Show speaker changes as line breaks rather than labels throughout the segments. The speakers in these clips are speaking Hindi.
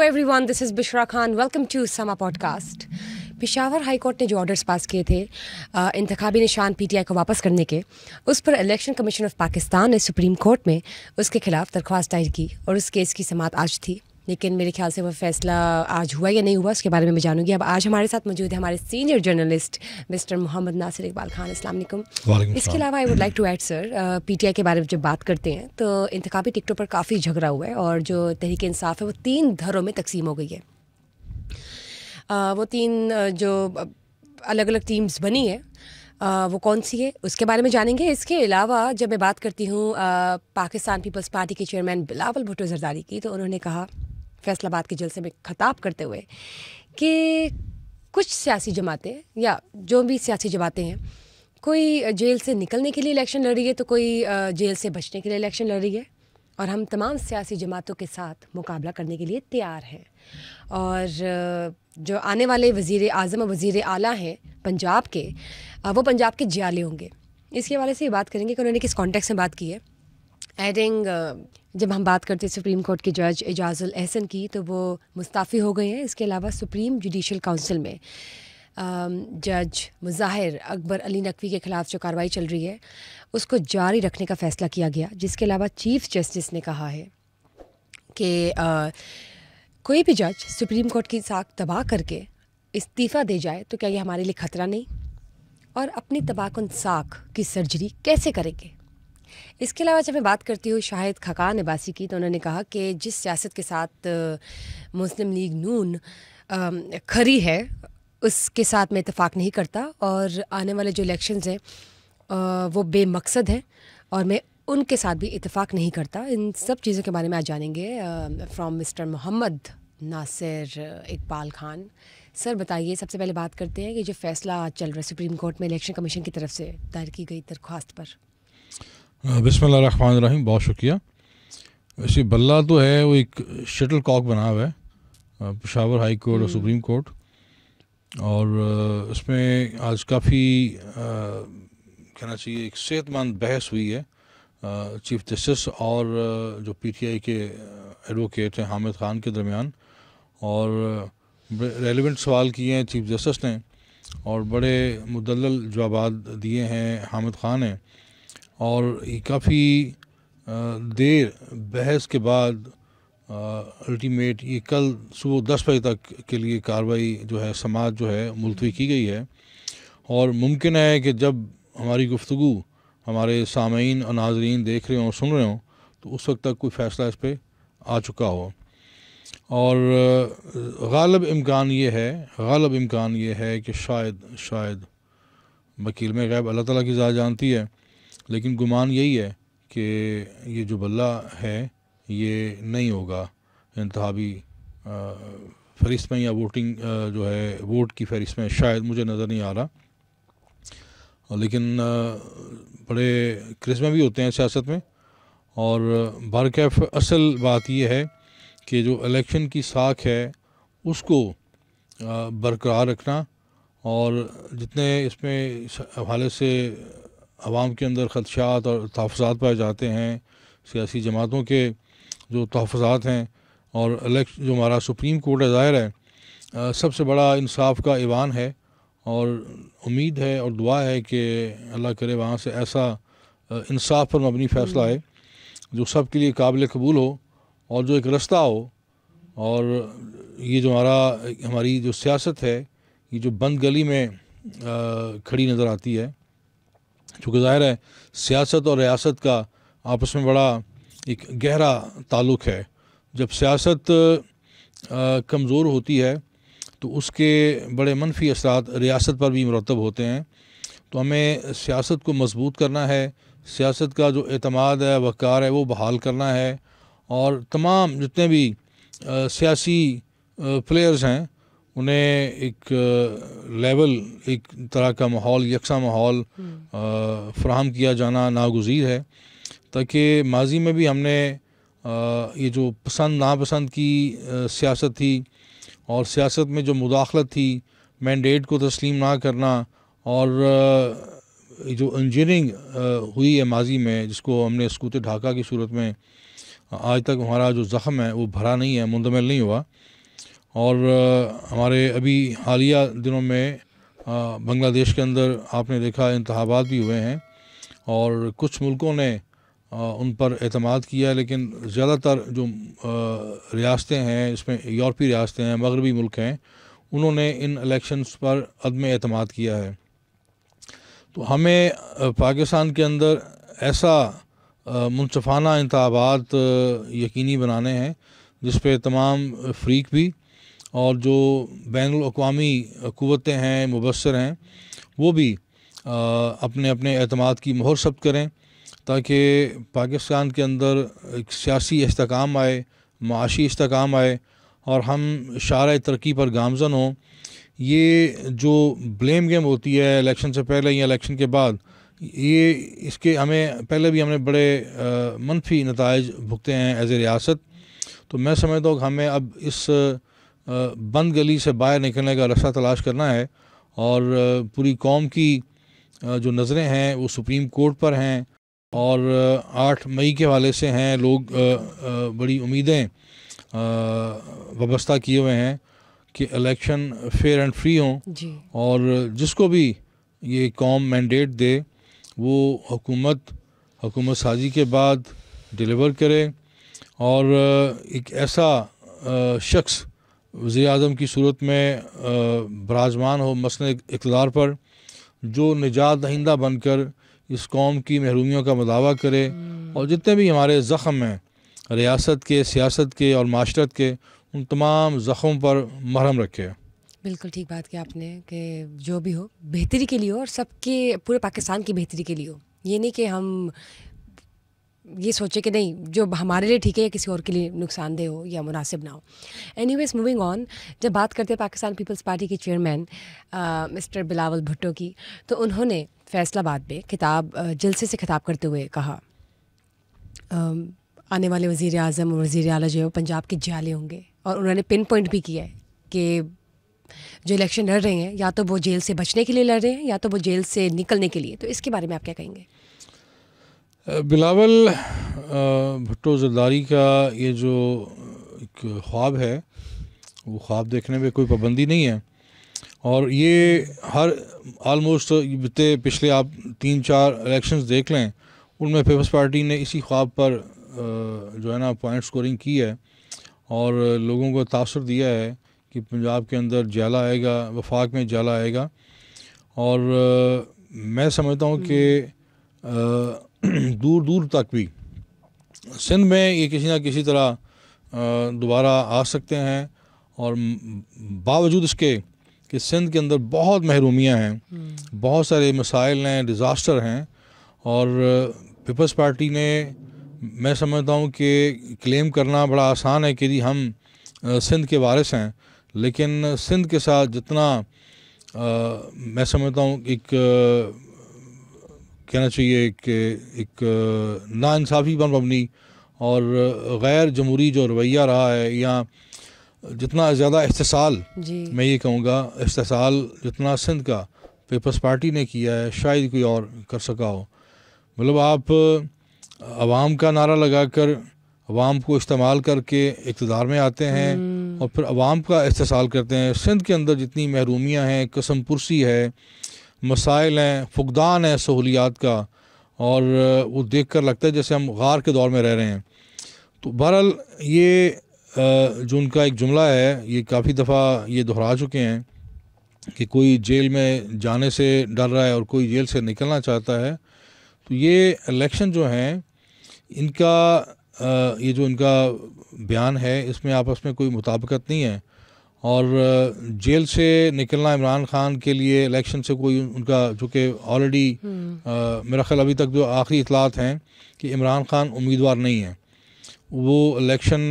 everyone, this is Bishra Khan. Welcome to Sama Podcast. Peshawar high court ने जो ऑर्डर्स पास किए थे इंतखाबी निशान पीटीआई को वापस करने के, उस पर इलेक्शन कमीशन ऑफ पाकिस्तान ने सुप्रीम कोर्ट में उसके खिलाफ दरख्वास्त दायर की और उस केस की समाअत आज थी। लेकिन मेरे ख्याल से वो फैसला आज हुआ या नहीं हुआ उसके बारे में मैं जानूंगी। अब आज हमारे साथ मौजूद है हमारे senior journalist mister Mohammad Nasir Iqbal Khan. अस्सलाम वालेकुम। इसके अलावा I would like to add sir, PTI के बारे में जब बात करते हैं तो इंतखाबी टिकटों पर काफ़ी झगड़ा हुआ है और जो तहरीक इंसाफ है वो 3 धड़ों में तकसीम हो गई है। वो 3 जो अलग अलग टीम्स बनी है वो कौन सी है उसके बारे में जानेंगे। इसके अलावा जब मैं बात करती हूँ पाकिस्तान पीपल्स पार्टी के चेयरमैन बिलावल भुट्टो जरदारी की, तो उन्होंने कहा फैसलाबाद के जलसे में खिताब करते हुए कि कुछ सियासी जमातें या जो भी सियासी जमातें हैं, कोई जेल से निकलने के लिए इलेक्शन लड़ रही है तो कोई जेल से बचने के लिए इलेक्शन लड़ रही है, और हम तमाम सियासी जमातों के साथ मुकाबला करने के लिए तैयार हैं। और जो आने वाले वज़ीर आज़म और वज़ीर आला हैं पंजाब के, वो पंजाब के जियाले होंगे। इसके हवाले से ये बात करेंगे कि उन्होंने किस कॉन्टेक्स्ट में बात की है। एडिंग जब हम बात करते हैं सुप्रीम कोर्ट के जज एजाजुल एहसन की, तो वो मुस्ताफ़ी हो गए हैं। इसके अलावा सुप्रीम जुडिशल काउंसिल में जज मुज़ाहिर अकबर अली नकवी के ख़िलाफ़ जो कार्रवाई चल रही है उसको जारी रखने का फ़ैसला किया गया, जिसके अलावा चीफ़ जस्टिस ने कहा है कि कोई भी जज सुप्रीम कोर्ट की साख तबाह करके इस्तीफ़ा दे जाए तो क्या ये हमारे लिए ख़तरा नहीं, और अपनी तबाहकुन साख की सर्जरी कैसे करेंगे। इसके अलावा जब मैं बात करती हूँ शाहिद खकान अब्बासी की, तो उन्होंने कहा कि जिस सियासत के साथ मुस्लिम लीग नून खड़ी है उसके साथ मैं इत्तेफाक नहीं करता, और आने वाले जो इलेक्शंस हैं वो बेमकसद हैं और मैं उनके साथ भी इत्तेफाक नहीं करता। इन सब चीज़ों के बारे में आज जानेंगे from mister Mohammad Nasir Iqbal Khan. Sir बताइए, सबसे पहले बात करते हैं कि जो फ़ैसला आज चल रहा है सुप्रीम कोर्ट में इलेक्शन कमीशन की तरफ से दायर की गई दरख्वास्त पर।
बिस्मिल्लाहिर्रहमानिर्रहीम, बहुत शुक्रिया। वैसे बल्ला तो है वो एक शटल कॉक बना हुआ है पेशावर हाई कोर्ट और सुप्रीम कोर्ट, और इसमें आज काफ़ी कहना चाहिए एक सेहतमंद बहस हुई है चीफ जस्टिस और जो पीटीआई के एडवोकेट हैं हामिद ख़ान के दरमियान, और रेलिवेंट सवाल किए हैं चीफ जस्टिस ने और बड़े मुदल्लल जवाब दिए हैं हामिद ख़ान ने, और ये काफ़ी देर बहस के बाद अल्टीमेट ये कल सुबह 10 बजे तक के लिए कार्रवाई जो है समाअत जो है मुलतवी की गई है। और मुमकिन है कि जब हमारी गुफ्तगू हमारे सामीन और नाजरीन देख रहे हों सुन रहे हों तो उस वक्त तक कोई फ़ैसला इस पर आ चुका हो। और गालिब इम्कान ये है कि शायद वकील में गैब अल्लाह ताला की ज़ात जानती है, लेकिन गुमान यही है कि ये जो बल्ला है ये नहीं होगा इंतहाबी फहरिस्त में या वोटिंग जो है वोट की फहरिस्त में, शायद मुझे नज़र नहीं आ रहा। लेकिन बड़े क्रिस्मे भी होते हैं सियासत में, और बरकैफ असल बात यह है कि जो इलेक्शन की साख है उसको बरकरार रखना, और जितने इसमें इस हवाले से आवाम के अंदर ख़दशात और तहफ़्फ़ुज़ात पाए जाते हैं, सियासी जमातों के जो तहफ़्फ़ुज़ात हैं, और जो हमारा सुप्रीम कोर्ट है ज़ाहिर है सबसे बड़ा इंसाफ का ईवान है, और उम्मीद है और दुआ है कि अल्लाह करे वहाँ से ऐसा इंसाफ पर मबनी फ़ैसला आए जो सब के लिए काबिल कबूल हो और जो एक रास्ता हो। और ये जो हमारी जो सियासत है ये जो बंद गली में खड़ी नज़र आती है, चूँकि ज़ाहिर है सियासत और रियासत का आपस में बड़ा एक गहरा ताल्लुक़ है। जब सियासत कमज़ोर होती है तो उसके बड़े मनफी असरात रियासत पर भी मुरतब होते हैं। तो हमें सियासत को मजबूत करना है, सियासत का जो एतमाद है वक़ार है वो बहाल करना है, और तमाम जितने भी सियासी प्लेयर्स हैं उन्हें एक लेवल एक तरह का माहौल यकसा माहौल फ़राहम किया जाना नागुज़ीर है, ताकि माजी में भी हमने ये जो पसंद नापसंद की सियासत थी और सियासत में जो मुदाखलत थी, मैंडेट को तस्लीम ना करना, और जो इंजीनियरिंग हुई है माजी में जिसको हमने सकूत ढाका की सूरत में आज तक हमारा जो ज़ख़म है वो भरा नहीं है, मुंदमिल नहीं हुआ। और हमारे अभी हालिया दिनों में बांग्लादेश के अंदर आपने देखा इंतखाबात भी हुए हैं और कुछ मुल्कों ने उन पर एतमाद किया, लेकिन ज़्यादातर जो रियासतें हैं, इसमें यूरोपीय रियासतें हैं, मगरबी मुल्क हैं, उन्होंने इन इलेक्शंस पर अदम एतमाद किया है। तो हमें पाकिस्तान के अंदर ऐसा मुनसफ़ाना इंतखाबात यकीनी बनाने हैं जिस पे तमाम फ़रीक भी और जो बैनुल अक़वामी क़ुव्वतें हैं, मुबस्सिर हैं, वो भी अपने अपने एतमाद की मोहर सब्त करें ताकि पाकिस्तान के अंदर एक सियासी इस्तेहकाम आए, माशी इस्तेहकाम आए और हम शारे तरक्की पर गामज़न हों। ये जो ब्लेम गेम होती है इलेक्शन से पहले या इलेक्शन के बाद, ये इसके हमें पहले भी हमने बड़े मनफी नताइज भुगते हैं एज़ ए रियासत। तो मैं समझता हूँ कि हमें अब इस बंद गली से बाहर निकलने का रास्ता तलाश करना है और पूरी कौम की जो नज़रें हैं वो सुप्रीम कोर्ट पर हैं और 8 मई के हवाले से हैं। लोग बड़ी उम्मीदें वाबस्ता किए हुए हैं कि इलेक्शन फेयर एंड फ्री हों और जिसको भी ये कौम मैंडेट दे वो हुकूमत साजी के बाद डिलीवर करे और एक ऐसा शख्स वज़ीर आज़म की सूरत में बराजमान हो मसले इक़्तिदार पर जो निजात दहिंदा बनकर इस कौम की महरूमियों का मुदावा करे और जितने भी हमारे ज़ख़म हैं रियासत के, सियासत के और माशरत के, उन तमाम ज़ख़मों पर मरहम रखे।
बिल्कुल ठीक बात की आपने कि जो भी हो बेहतरी के लिए हो और सबके पूरे पाकिस्तान की बेहतरी के लिए हो। ये नहीं कि हम ये सोचे कि नहीं जो हमारे लिए ठीक है या किसी और के लिए नुकसानदेह हो या मुनासिब ना हो। एनीवेज मूविंग ऑन, जब बात करते हैं पाकिस्तान पीपल्स पार्टी के चेयरमैन मिस्टर बिलावल भुट्टो की, तो उन्होंने फैसलाबाद में जलसे से खिताब करते हुए कहा आने वाले वज़ीर आज़म और वज़ीर आला जो है पंजाब के जाले होंगे और उन्होंने पिन पॉइंट भी किया है कि जो इलेक्शन लड़ रहे हैं या तो वो जेल से बचने के लिए लड़ रहे हैं या तो वो जेल से निकलने के लिए। तो इसके बारे में आप क्या कहेंगे?
बिलावल भुट्टो ज़रदारी का ये जो एक ख्वाब है वो ख्वाब देखने में कोई पाबंदी नहीं है और ये हर आलमोस्ट पिछले आप 3-4 इलेक्शंस देख लें, उनमें पीपल्स पार्टी ने इसी ख्वाब पर जो है ना पॉइंट स्कोरिंग की है और लोगों को तासुर दिया है कि पंजाब के अंदर जाला आएगा, वफाक में जाला आएगा। और मैं समझता हूँ कि दूर दूर तक भी सिंध में ये किसी न किसी तरह दोबारा आ सकते हैं और बावजूद इसके कि सिंध के अंदर बहुत महरूमियाँ हैं, बहुत सारे मसाइल हैं, डिज़ास्टर हैं और पीपल्स पार्टी ने, मैं समझता हूँ कि क्लेम करना बड़ा आसान है कि जी हम सिंध के वारिस हैं, लेकिन सिंध के साथ जितना मैं समझता हूँ एक कहना चाहिए कि एक नाइंसाफ़ी पर मबनी और गैर जमहूरी जो रवैया रहा है या जितना ज़्यादा इस्तेसाल, मैं ये कहूँगा इस्तेसाल जितना सिंध का पीपल्स पार्टी ने किया है शायद कोई और कर सका हो। मतलब आप अवाम का नारा लगाकर अवाम को इस्तेमाल करके इक़्तिदार में आते हैं और फिर अवाम का इस्तेसाल करते हैं। सिंध के अंदर जितनी महरूमियाँ हैं, कसम पुरसी है, मसाइल हैं, फुकदान है सहूलियात का, और वो देख कर लगता है जैसे हम गार के दौर में रह रहे हैं। तो बहरहाल ये जो उनका एक जुमला है ये काफ़ी दफ़ा ये दोहरा चुके हैं कि कोई जेल में जाने से डर रहा है और कोई जेल से निकलना चाहता है। तो ये इलेक्शन जो हैं इनका ये जो इनका बयान है इसमें आपस में कोई मुताबिकत नहीं है और जेल से निकलना इमरान खान के लिए इलेक्शन से कोई उनका, जो कि ऑलरेडी मेरा ख्याल अभी तक जो आखिरी इतलात हैं कि इमरान खान उम्मीदवार नहीं है, वो इलेक्शन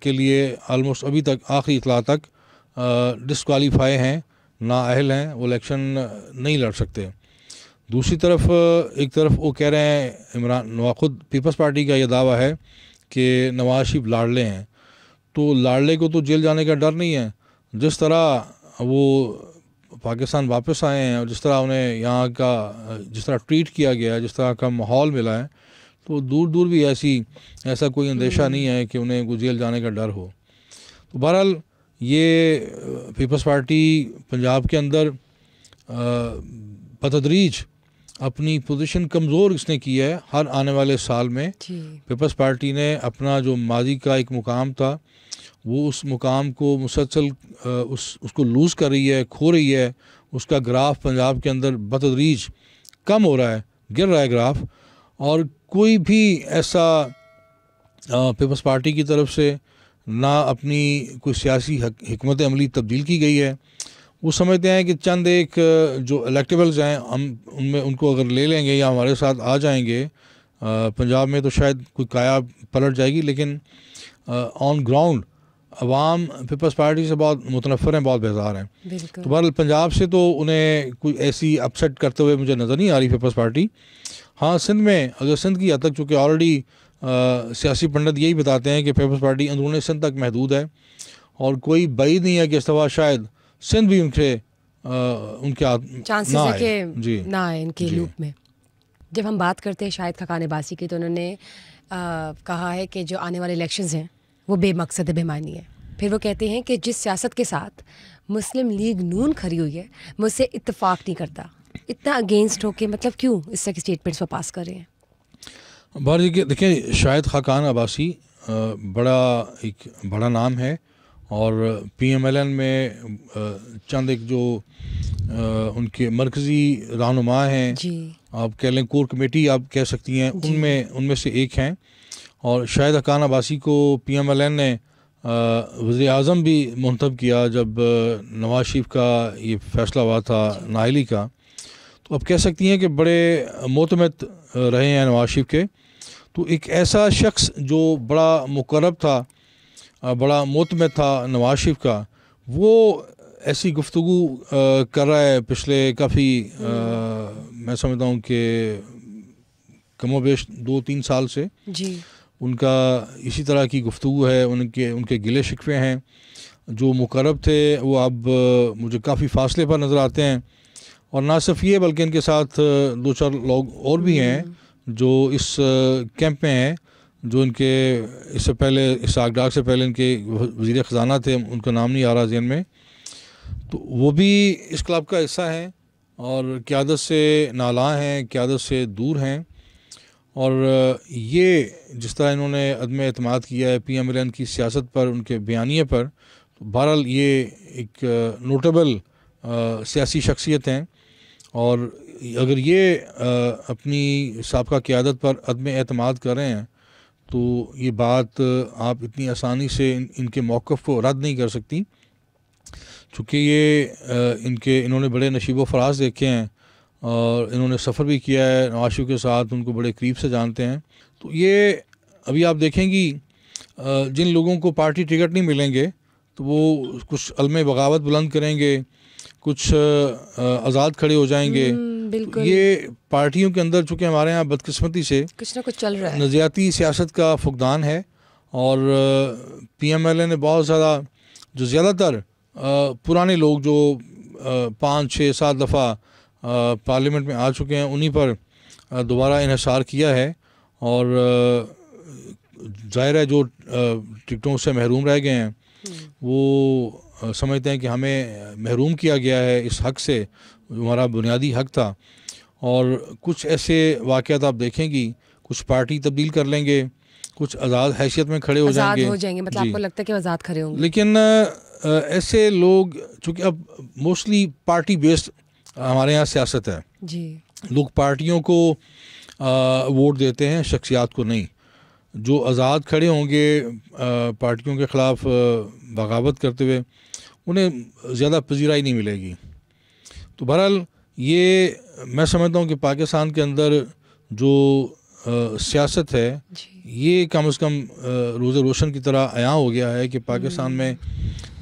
के लिए आलमोस्ट अभी तक आखिरी इतला तक डिस्क्वालीफाई हैं, नाअहल हैं, वो इलेक्शन नहीं लड़ सकते। दूसरी तरफ एक तरफ वो कह रहे हैं इमरान, खुद पीपल्स पार्टी का ये दावा है कि नवाज शरीफ लाडले हैं, तो लाडले को तो जेल जाने का डर नहीं है। जिस तरह वो पाकिस्तान वापस आए हैं और जिस तरह उन्हें यहाँ का जिस तरह ट्रीट किया गया, जिस तरह का माहौल मिला है, तो दूर दूर भी ऐसा कोई अंदेशा नहीं है कि उन्हें जेल जाने का डर हो। तो बहरहाल ये पीपल्स पार्टी पंजाब के अंदर बतदरीज अपनी पोजीशन कमज़ोर इसने की है। हर आने वाले साल में पीपल्स पार्टी ने अपना जो माजी का एक मुकाम था वो उस मुकाम को मुसलसल उसको लूज़ कर रही है, खो रही है। उसका ग्राफ पंजाब के अंदर बतदरीज कम हो रहा है, गिर रहा है ग्राफ। और कोई भी ऐसा पीपल्स पार्टी की तरफ से ना अपनी कोई सियासी हिकमत अमली तब्दील की गई है। वो समझते हैं कि चंद एक जो इलेक्टेबल्स हैं हम उनमें उनको अगर ले लेंगे या हमारे साथ आ जाएंगे पंजाब में तो शायद कोई काया पलट जाएगी। लेकिन on ground Awam peoples party से बहुत मुतनफ़र हैं, बहुत बेजार हैं। तो बहरहाल पंजाब से तो उन्हें कोई ऐसी अपसेट करते हुए मुझे नज़र नहीं आ रही पीपल्स पार्टी। हाँ, सिंध में अगर सिंध की हद तक, चूँकि ऑलरेडी सियासी पंडित यही बताते हैं कि पीपल्स पार्टी अंदरूनी सिंध तक महदूद है और कोई बाई नहीं है कि इस दफ़ा शायद सिंध भी उनके
चांसेस है कि ना आए इनके लूप में। जब हम बात करते हैं शाहिद खाकान अब्बासी की तो उन्होंने कहा है कि जो आने वाले इलेक्शंस हैं वो बेमकसद बेमानी है। फिर वो कहते हैं कि जिस सियासत के साथ मुस्लिम लीग नून खड़ी हुई है मैं उससे इत्तेफाक नहीं करता। इतना अगेंस्ट हो के मतलब क्यों इस तरह के स्टेटमेंट्स वो पास कर रहे हैं?
देखिए, शाहिद खाकान अब्बासी एक बड़ा नाम है और PMLN में चंद एक जो उनके मरकज़ी रहनुमा हैं, आप कह लें कोर कमेटी आप कह सकती हैं, उनमें से एक हैं। और शाहिद खाकान अब्बासी को PMLN ने वज़ीर आज़म भी मुंतखब किया जब नवाज शरीफ का ये फैसला हुआ था नाअहली का। तो आप कह सकती हैं कि बड़े मोतमद रहे हैं नवाज शरीफ के। तो एक ऐसा शख्स जो बड़ा मुकर्रब था, बड़ा मोतमद था नवाज शरीफ का, वो ऐसी गुफ्तगू कर रहा है पिछले काफ़ी मैं समझता हूँ कि कमोबेश 2-3 साल से उनका इसी तरह की गुफ्तगू है। उनके गिले शिकवे हैं। जो मुकर्रब थे वो अब मुझे काफ़ी फासले पर नज़र आते हैं। और ना सिर्फ ये बल्कि इनके साथ 2-4 लोग और भी हैं जो इस कैंप में हैं, जो इनके इससे पहले इसहाक डार से पहले इनके वज़ीर ख़जाना थे, उनका नाम नहीं आ रहा ज़हन में, तो वो भी इस क्लब का हिस्सा हैं और क़यादत से नाला हैं, क़यादत से दूर हैं। और ये जिस तरह इन्होंने अदम एतमाद किया है PMLN की सियासत पर, उनके बयानिए पर, तो बहरहाल ये एक नोटेबल सियासी शख्सियत हैं। और अगर ये अपनी साबका क़यादत पर अदम एतमाद कर रहे हैं तो ये बात आप इतनी आसानी से इनके मौक़िफ़ को रद्द नहीं कर सकती, चूँकि ये इन्होंने बड़े नशीब व फराज देखे हैं और इन्होंने सफ़र भी किया है नवाज शरीफ के साथ, उनको बड़े करीब से जानते हैं। तो ये अभी आप देखेंगी जिन लोगों को पार्टी टिकट नहीं मिलेंगे तो वो कुछ अलमे बगावत बुलंद करेंगे, कुछ आज़ाद खड़े हो जाएंगे। ये पार्टियों के अंदर चूँकि हमारे यहाँ बदकिस्मती से
कुछ ना कुछ चल रहा है,
नज़ियाती सियासत का फुकदान है। और PMLN ने बहुत ज़्यादा जो ज़्यादातर पुराने लोग जो 5-6-7 दफ़ा पार्लियामेंट में आ चुके हैं उन्हीं पर दोबारा इन्हिसार किया है। और ज़ाहिर है जो टिकटों से महरूम रह गए हैं वो समझते हैं कि हमें महरूम किया गया है इस हक़ से, जो हमारा बुनियादी हक़ था। और कुछ ऐसे वाक़यात आप देखेंगी, कुछ पार्टी तब्दील कर लेंगे, कुछ आज़ाद हैसियत में खड़े हो जाएंगे।
मतलब आपको लगता है कि आज़ाद खड़े होंगे?
लेकिन ऐसे लोग, चूँकि अब मोस्टली पार्टी बेस्ड हमारे यहाँ सियासत है
जी,
लोग पार्टियों को वोट देते हैं, शख्सियात को नहीं। जो आज़ाद खड़े होंगे पार्टियों के ख़िलाफ़ बगावत करते हुए, उन्हें ज़्यादा पजीराई नहीं मिलेगी। तो बहरहाल ये मैं समझता हूँ कि पाकिस्तान के अंदर जो सियासत है ये कम से कम रोज़े रोशन की तरह आया हो गया है कि पाकिस्तान में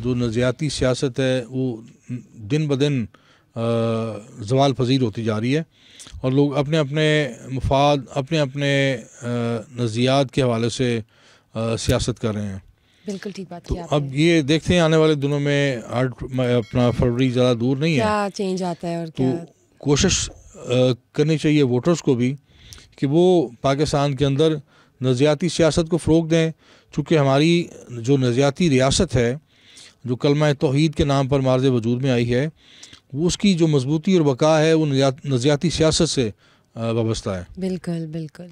जो नज़ियाती सियासत है वो दिन ब दिन ज़वाल पज़ीर होती जा रही है और लोग अपने अपने मफाद, अपने अपने नज़रियात के हवाले से सियासत कर रहे हैं।
बिल्कुल ठीक बात
तो
की आपने।
अब ये देखते हैं आने वाले दिनों में अपना फरवरी ज़्यादा दूर नहीं है,
क्या चेंज आता है और
तो
क्या
कोशिश करनी चाहिए वोटर्स को भी कि वो पाकिस्तान के अंदर नज़रियाती सियासत को फ़रोग़ दें। चूँकि हमारी जो नज़रियाती रियासत है जो कलमा तौहीद के नाम पर मार्ज़ वजूद में आई है, वो उसकी जो मजबूती और बका है वो नज़रियाती सियासत से वाबस्ता है।
बिल्कुल बिल्कुल।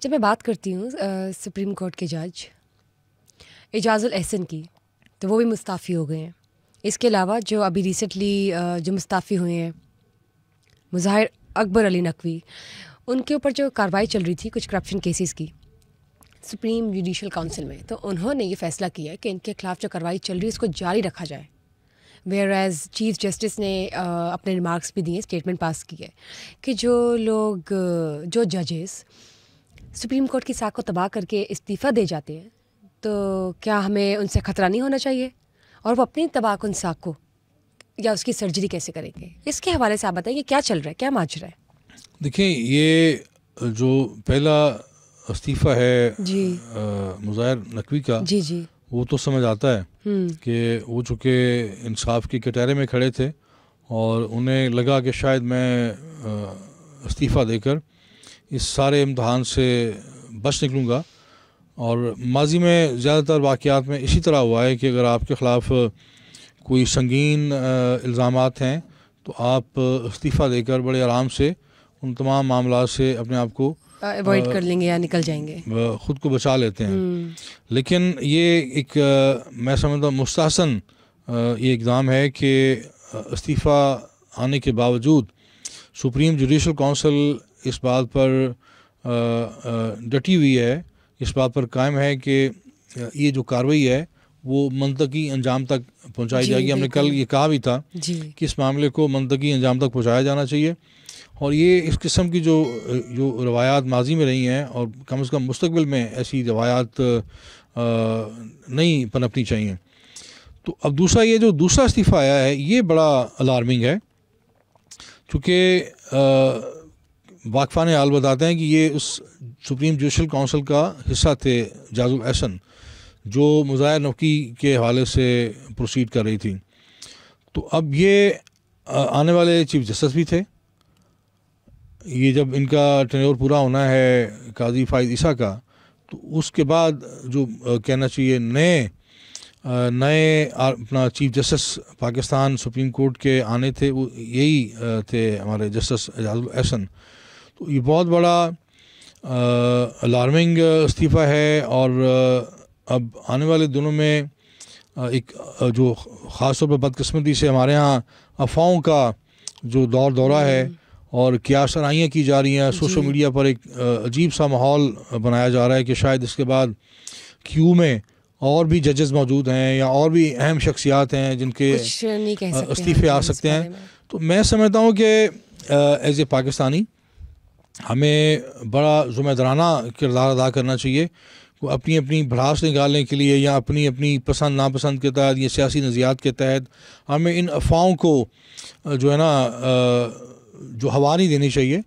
जब मैं बात करती हूँ सुप्रीम कोर्ट के जज एजाजुल एहसन की, तो वो भी मुस्ताफ़ी हो गए हैं। इसके अलावा जो अभी रिसेंटली जो मुस्ताफ़ी हुए हैं मुज़ाहिर अकबर अली नकवी, उनके ऊपर जो कार्रवाई चल रही थी कुछ करप्शन केसेस की सुप्रीम जुडिशल काउंसिल में, तो उन्होंने ये फैसला किया कि इनके खिलाफ जो कार्रवाई चल रही है उसको जारी रखा जाए। वेयर एज चीफ जस्टिस ने अपने रिमार्क्स भी दिए, स्टेटमेंट पास की है कि जो लोग जो जजेस सुप्रीम कोर्ट की साख को तबाह करके इस्तीफ़ा दे जाते हैं, तो क्या हमें उनसे ख़तरा नहीं होना चाहिए, और वो अपनी तबाह उन साख को या उसकी सर्जरी कैसे करेंगे? इसके हवाले से आप बताइए क्या चल रहा है, क्या माजरा है?
देखिए, ये जो पहला इस्तीफ़ा है
जी
मुज़ाहिर नकवी का,
जी जी
वो तो समझ आता है कि वो चूँकि इंसाफ के कटहरे में खड़े थे और उन्हें लगा कि शायद मैं इस्तीफ़ा देकर इस सारे इम्तहान से बच निकलूँगा। और माजी में ज़्यादातर वाक़यात में इसी तरह हुआ है कि अगर आपके ख़िलाफ़ कोई संगीन इल्ज़ामात हैं तो आप इस्तीफ़ा देकर बड़े आराम से उन तमाम मामला से अपने आप को
अवॉइड कर लेंगे या निकल जाएंगे,
ख़ुद को बचा लेते हैं। लेकिन ये एक मैं समझता हूँ मुस्तहसन ये इक़दाम है कि इस्तीफ़ा आने के बावजूद सुप्रीम जुडिशल काउंसिल इस बात पर डटी हुई है, इस बात पर कायम है कि ये जो कार्रवाई है वो मंतकी अंजाम तक पहुंचाई जाएगी। हमने कल ये कहा भी था कि इस मामले को मंतकी अंजाम तक पहुंचाया जाना चाहिए, और ये इस किस्म की जो रवायात माजी में रही हैं और कम से कम मुस्तकबिल में ऐसी रवायात नहीं पनपनी चाहिए। तो अब दूसरा, ये जो दूसरा इस्तीफ़ा आया है ये बड़ा अलार्मिंग है, चूँकि वाक़फ़ान हाल बताते हैं कि ये उस सुप्रीम जुडिशल काउंसिल का हिस्सा थे एजाजुल एहसन, जो मुज़ाहिर नकवी के हवाले से प्रोसीड कर रही थी। तो अब ये आने वाले चीफ जस्टिस भी थे। ये जब इनका टेन्योर पूरा होना है काजी फाइज ईसा का, तो उसके बाद जो कहना चाहिए नए अपना chief justice Pakistan supreme court के आने थे, वो यही थे हमारे जस्टिस एजाजुल एहसन। तो ये बहुत बड़ा अलार्मिंग इस्तीफ़ा है, और अब आने वाले दिनों में एक जो ख़ास तौर पर बदकिस्मती से हमारे यहाँ अफ़वाहों का जो दौरा है और क्या सराहियाँ की जा रही हैं सोशल मीडिया पर, एक अजीब सा माहौल बनाया जा रहा है कि शायद इसके बाद क्यू में और भी जजेस मौजूद हैं या और भी अहम शख्सियात हैं जिनके इस्तीफ़े आ सकते हैं। तो मैं समझता हूँ कि एज ए पाकिस्तानी हमें बड़ा ज़िम्मेदाराना किरदार अदा करना चाहिए। अपनी अपनी भड़ास निकालने के लिए या अपनी अपनी पसंद नापसंद के तहत या सियासी नज़रियात के तहत हमें इन अफ़वाहों को जो है ना जो हवा नहीं देनी चाहिए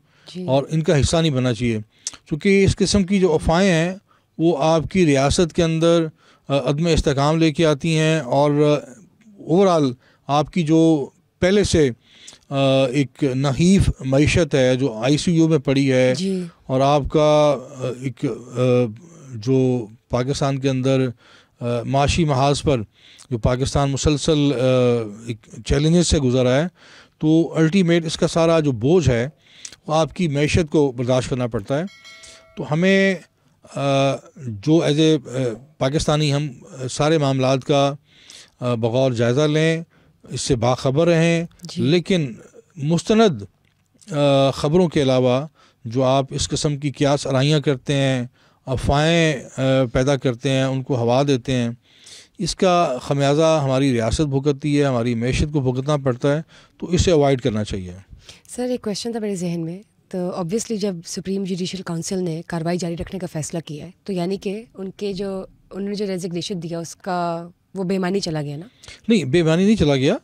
और इनका हिस्सा नहीं बनना चाहिए, क्योंकि इस किस्म की जो अफ़वाहें हैं वो आपकी रियासत के अंदर अदम इस्तेकाम लेके आती हैं, और ओवरऑल आपकी जो पहले से एक नहीफ मईशत है जो ICU में पड़ी है, और आपका एक जो पाकिस्तान के अंदर माशी महाज पर जो पाकिस्तान मुसलसल एक चैलेंजेस से गुज़रा है, तो अल्टीमेट इसका सारा जो बोझ है वो आपकी मैशत को बर्दाश्त करना पड़ता है। तो हमें जो एज ए पाकिस्तानी हम सारे मामलात का बगौर जायज़ा लें, इससे बाखबर रहें, लेकिन मुस्तनद ख़बरों के अलावा जो आप इस किस्म की क़ियास आराइयाँ करते हैं, अफ़वाहें पैदा करते हैं, उनको हवा देते हैं, इसका ख़मियाज़ा हमारी रियासत भुगतती है, हमारी मैशत को भुगतना पड़ता है, तो इसे अवॉइड करना चाहिए।
सर एक क्वेश्चन था मेरे जहन में, तो ऑब्वियसली जब सुप्रीम जुडिशल काउंसिल ने कार्रवाई जारी रखने का फ़ैसला किया है, तो यानी कि उन्होंने जो रेजिग्नेशन दिया उसका वो बेईमानी चला गया ना? नहीं,
बेईमानी नहीं चला गया,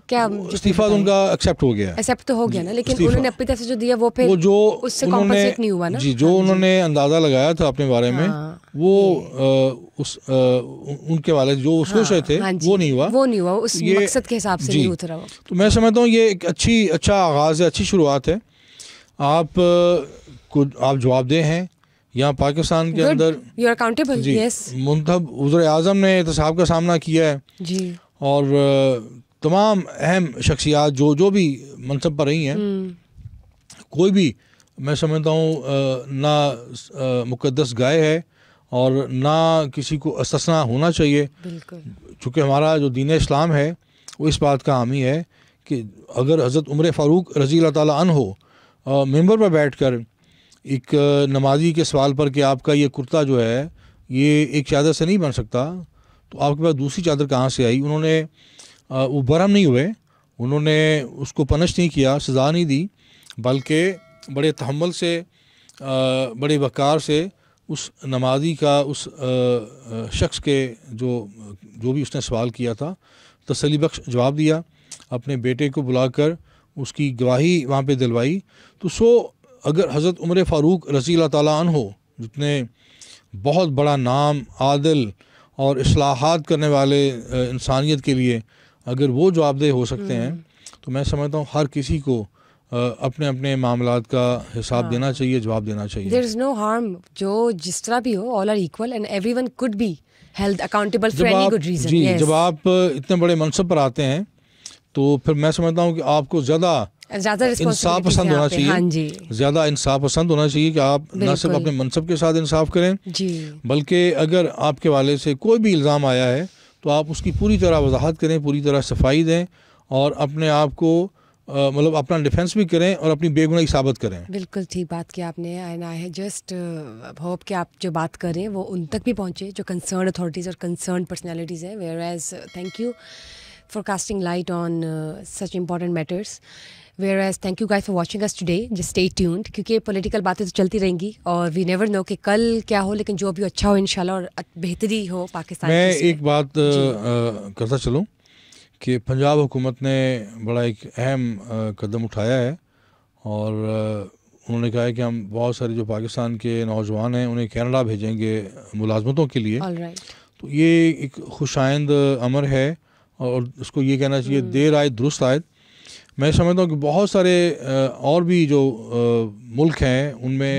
क्या
इस्तीफा उनका एक्सेप्ट हो गया?
एक्सेप्ट तो हो गया ना, लेकिन उन्होंने अपनी तरफ से जो दिया वो फिर वो जो उससे कॉम्पनसेट नहीं हुआ ना?
जी, जो उन्होंने अंदाज़ा लगाया था अपने बारे में, वो उनके वाले जो सोच रहे थे वो नहीं हुआ,
उस मकसद के हिसाब से नहीं उतरा वो।
तो मैं समझता हूँ ये एक अच्छा आगाज़ है, अच्छी शुरुआत है। आप जवाबदेह हैं यहाँ पाकिस्तान के अंदर,
यू आर अकाउंटेबल। यस,
मुंतखब वज़ीर आज़म ने एहतसाब का सामना किया है
जी,
और तमाम अहम शख्सियात जो भी मनसब पर रही हैं, कोई भी मैं समझता हूँ ना मुक़द्दस गाय है और ना किसी को इस्तिस्ना होना चाहिए।
बिल्कुल।
चूँकि हमारा जो दीन इस्लाम है वो इस बात का हामी है कि अगर हज़रत उमर फ़ारूक रज़ी अल्लाह ताला अन्हो मेंबर पर बैठकर एक नमाजी के सवाल पर कि आपका ये कुर्ता जो है ये एक चादर से नहीं बन सकता, तो आपके पास दूसरी चादर कहाँ से आई, उन्होंने वो बरहम नहीं हुए, उन्होंने उसको पनिश नहीं किया, सज़ा नहीं दी, बल्कि बड़े तहम्मुल से बड़े वक़ार से उस नमाजी का उस शख्स के जो भी उसने सवाल किया था तसल्ली बख्श जवाब दिया, अपने बेटे को बुलाकर उसकी गवाही वहाँ पे दिलवाई। तो अगर हज़रत उमर फ़ारूक रज़ी अल्लाह ताला अन्हो जितने बहुत बड़ा नाम, आदिल और इस्लाहात करने वाले इंसानियत के लिए अगर वो जवाबदेह हो सकते हैं, तो मैं समझता हूँ हर किसी को अपने अपने मामलात का हिसाब देना चाहिए, जवाब देना चाहिए।
देयर इज नो हार्म, जो जिस तरह भी हो, all are equal and everyone could be held accountable for any good reason.
जी, जब आप इतने बड़े मनसब पर आते हैं तो फिर मैं समझता हूँ कि आपको ज़्यादा इंसाफ पसंद होना चाहिए।
हाँ जी,
ज़्यादा इंसाफ पसंद होना चाहिए कि आप न सिर्फ अपने मनसब के साथ इंसाफ करें
जी,
बल्कि अगर आपके वाले से कोई भी इल्ज़ाम आया है तो आप उसकी पूरी तरह वजाहत करें, पूरी तरह सफाई दें और अपने आप को मतलब अपना डिफेंस भी करें और अपनी बेगुनाही साबित करें।
बिल्कुल ठीक बात की आपने। एंड आई जस्ट होप कि आप जो बात कर रहे हैं वो उन तक भी पहुँचे जो कंसर्न अथॉरिटीज़ और कंसर्न पर्सनैलिटीज़ हैं। Whereas thank you for casting light on such important matters. Whereas thank you guys for watching us today. Just stay tuned क्योंकि पॉलिटिकल बातें तो चलती रहेंगी और we never know कि कल क्या हो, लेकिन जो भी अच्छा हो इंशाल्लाह और बेहतरी हो पाकिस्तान।
मैं एक बात करता चलूँ कि पंजाब हुकूमत ने बड़ा एक अहम कदम उठाया है और उन्होंने कहा है कि हम बहुत सारे जो पाकिस्तान के नौजवान हैं उन्हें कनाडा भेजेंगे मुलाजमतों के लिए। तो ये एक खुशाइंद अमर है और उसको ये कहना चाहिए देर आए दुरुस्त आए। मैं समझता हूँ कि बहुत सारे और भी जो मुल्क हैं उनमें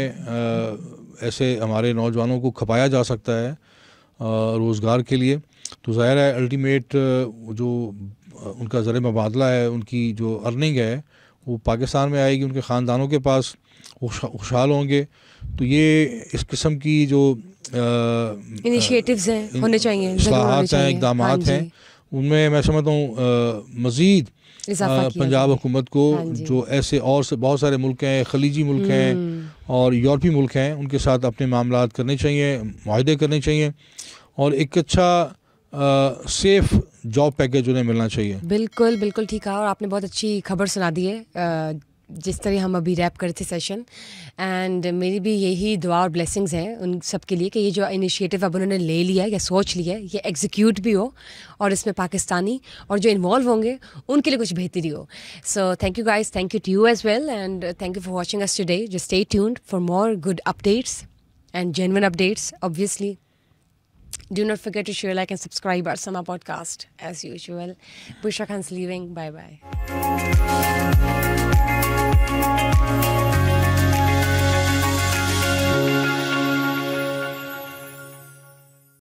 ऐसे हमारे नौजवानों को खपाया जा सकता है रोज़गार के लिए। तो ज़ाहिर है अल्टीमेट जो उनका ज़र मुबादला है, उनकी जो अर्निंग है वो पाकिस्तान में आएगी, उनके ख़ानदानों के पास खुशहाल होंगे। तो ये इस किस्म की जो
इनिशिएटिव्स हैं होने चाहिए,
इस्लाहात हैं, इक़दामात हैं, उनमें मैं समझता हूँ मज़ीद पंजाब हुकूमत को जो ऐसे और से बहुत सारे मुल्क हैं, खलीजी मुल्क हैं और यूरोपीय मुल्क हैं, उनके साथ अपने मामलात करने चाहिए, मुआहदे करने चाहिए और एक अच्छा सेफ जॉब पैकेज उन्हें मिलना चाहिए।
बिल्कुल बिल्कुल ठीक है और आपने बहुत अच्छी खबर सुना दी है जिस तरह हम अभी रैप करे थे सेशन। एंड मेरी भी यही दुआ और ब्लेसिंग्स हैं उन सब के लिए कि ये जो इनिशिएटिव अब उन्होंने ले लिया है या सोच लिया है ये एग्जीक्यूट भी हो और इसमें पाकिस्तानी और जो इन्वॉल्व होंगे उनके लिए कुछ बेहतरी हो। So thank you guys, thank you to you as well and thank you for watching us today. Just stay tuned for more good updates and genuine updates, obviously. Do not forget to share, like and subscribe our Sama podcast as usual. Bushra Khan's leaving. Bye bye.